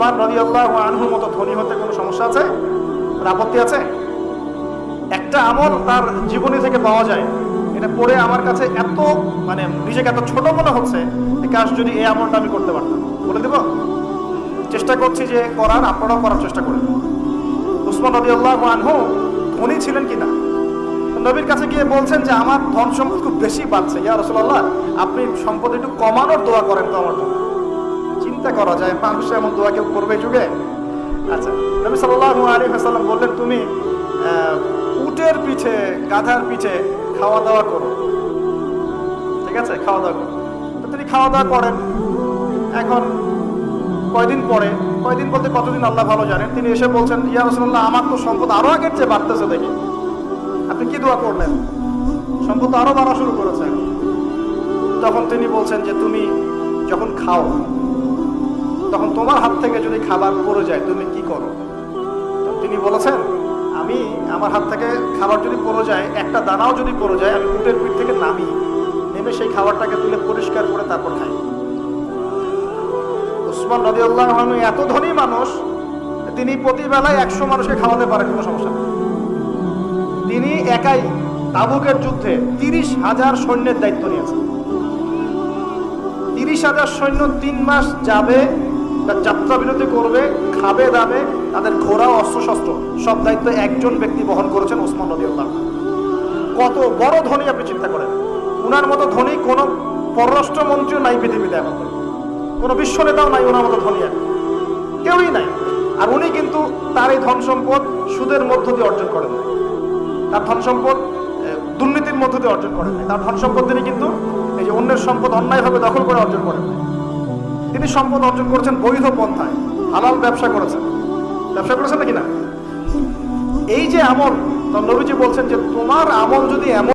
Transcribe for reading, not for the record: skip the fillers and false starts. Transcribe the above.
উসমান রাদিয়াল্লাহু আনহুর মতো ধনী হতে কোনো সমস্যা আছে, আপত্তি আছে? একটা আমল তার জীবনী থেকে পাওয়া যায়, এটা পড়ে আমার কাছে এত নিজেকে এত ছোট মনে হচ্ছে, কাশ যদি এই আমলটা আমি করতে পারতাম। বলে দেব, চেষ্টা করছি যে করার, আপনারাও করার চেষ্টা করেন। উসমান রাদিয়াল্লাহু আনহু ধনী ছিলেন কিনা, নবীর কাছে গিয়ে বলছেন যে আমার ধন সম্পদ খুব বেশি বাড়ছে, ইয়া রাসূলুল্লাহ আপনি সম্পদ একটু কমানোর দোয়া করেন তো আমার জন্য। চিন্তা করা যায় মানুষ এমন দোয়া কেউ করবে যুগে? আচ্ছা, নবী সাল্লাল্লাহু আলাইহি ওয়াসাল্লাম বললেন তুমি উটের পিঠে, গাধার পিঠে খাওয়া দাওয়া করো, ঠিক আছে, খাওয়া দাওয়া করো। তো তিনি খাওয়া দাওয়া করেন। এখন কয়দিন পরে, কয়দিন বলতে কতদিন আল্লাহ ভালো জানেন, তিনি এসে বলছেন ইয়া রাসূলুল্লাহ আমার তো সম্পদ আরো আগের চেয়ে বাড়তেছে, দেখি আপনি কি দোয়া করলেন, সম্পদ আরো বাড়া শুরু করেছে। তখন তিনি বলছেন যে তুমি যখন খাও তখন তোমার হাত থেকে যদি খাবার পড়ে যায় তুমি কি করো? তিনি বলেছেন আমি, আমার হাত থেকে খাবার যদি পড়ে যায়, একটা দানাও যদি পড়ে যায়, আমি উটের পিঠ থেকে নামি, নেমে সেই খাবারটাকে তুলে পরিষ্কার করে তারপর খাই। উসমান রাদিয়াল্লাহু আনহু এত ধনী মানুষ, তিনি প্রতিবেলায় 100 মানুষকে খাওয়াতে পারেন, কোনো সমস্যা নেই। তিনি একাই তাবুকের যুদ্ধে 30,000 সৈন্যের দায়িত্ব নিয়েছেন। 30,000 সৈন্য 3 মাস যাবে, তার যাত্রা বিরতি করবে, খাবে দাবে, তাদের ঘোড়া অস্ত্রশস্ত্র সব দায়িত্ব একজন ব্যক্তি বহন করেছেন, উসমান রাদিয়াল্লাহু আনহু। কত বড় ধনী আপনি চিন্তা করেন। উনার মতো ধনী কোনো পররাষ্ট্রমন্ত্রীও নাই পৃথিবীতে, এখন কোনো বিশ্ব নেতাও নাই ওনার মতো ধনী, কেউই নাই। আর উনি কিন্তু তার এই ধন সম্পদ সুদের মধ্য দিয়ে অর্জন করেন নাই, তার ধন সম্পদ দুর্নীতির মধ্য দিয়ে অর্জন করেন নাই। তার ধন সম্পদ তিনি কিন্তু এই যে অন্যের সম্পদ অন্যায়ভাবে দখল করে অর্জন করেন নাই। তিনি সম্পদ অর্জন করেছেন বৈধ পন্থায়, হালাল ব্যবসা করেছেন। ব্যবসা করেছেন নাকি না? এই যে আমল, নবীজি বলছেন যে তোমার আমল যদি এমন